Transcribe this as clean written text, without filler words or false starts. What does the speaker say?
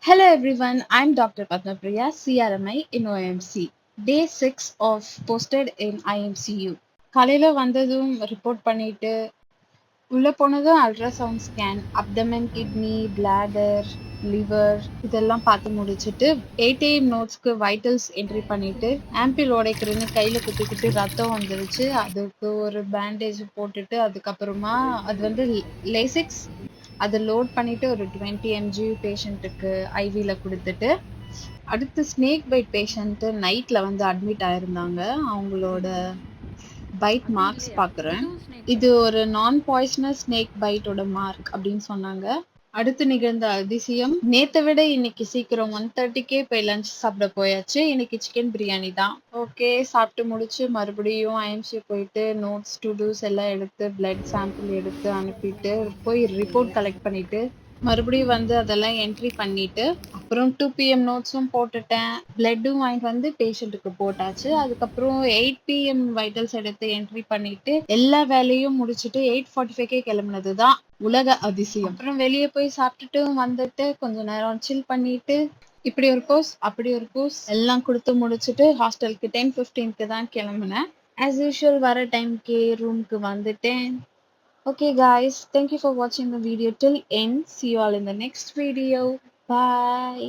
Hello everyone, I'm Dr. Padmapriya, CRMI in OMC. Day 6 of posted in IMCU. காலையில வந்ததும் report பண்ணிட்டு உள்ள போனதும் ultrasound scan, abdomen, kidney, bladder, liver இதெல்லாம் பார்த்து முடிச்சுட்டு 8 AM நோட்ஸ்க்கு வைட்டல்ஸ் என்ட்ரி பண்ணிட்டு ஆம்பிள் உடைக்கிறேன்னு கையில குத்திக்கிட்டு ரத்தம் வந்துருச்சு. அதுக்கு ஒரு பேண்டேஜ் போட்டுட்டு அதுக்கப்புறமா அது வந்து லேசிக்ஸ் அதை லோட் பண்ணிட்டு ஒரு 20 mg பேஷண்ட்டுக்கு ஐவில கொடுத்துட்டு அடுத்து ஸ்னேக் பைட் பேஷண்ட் நைட்ல வந்து அட்மிட் ஆயிருந்தாங்க. அவங்களோட பைட் மார்க்ஸ் பார்க்குறேன். இது ஒரு நான் பாய்சனஸ் ஸ்னேக் பைட்டோட மார்க் அப்படின்னு சொன்னாங்க. அடுத்து நிகழ்ந்த அதிசயம் நேத்தை விட இன்னைக்கு சீக்கிரம் 1:30க்கே போய் லஞ்ச் சாப்பிட போயாச்சு. இன்னைக்கு சிக்கன் பிரியாணி தான். ஓகே, சாப்பிட்டு முடிச்சு மறுபடியும் ஐஎம்சி போயிட்டு நோட்ஸ் டு டூஸ் எல்லாம் எடுத்து பிளட் சாம்பிள் எடுத்து அனுப்பிட்டு போய் ரிப்போர்ட் கலெக்ட் பண்ணிட்டு மறுபடியும் வந்து அதெல்லாம் என்ட்ரி பண்ணிட்டு அப்புறம் 2 PM நோட்ஸும் போட்டுட்டேன். பிளட்டும் வாங்கிட்டு வந்து பேஷண்ட்டுக்கு போட்டாச்சு. அதுக்கப்புறம் 8 PM வைட்டல்ஸ் எடுத்து என்ட்ரி பண்ணிட்டு எல்லா வேலையும் முடிச்சுட்டு 8:45க்கே கிளம்புனது தான் உலக அதிசயம். அப்புறம் வெளியே போய் சாப்பிட்டுட்டு வந்துட்டு கொஞ்ச நேரம் சில் பண்ணிட்டு இப்படி ஒரு கோர்ஸ் அப்படி ஒரு கோர்ஸ் எல்லாம் கொடுத்து முடிச்சுட்டு ஹாஸ்டலுக்கு 10:15க்கு தான் கிளம்புனேன். ஆஸ் யூஷுவல் வர டைம்க்கு ரூமுக்கு வந்துட்டேன். Okay guys, thank you for watching the video till end. See you all in the next video. Bye.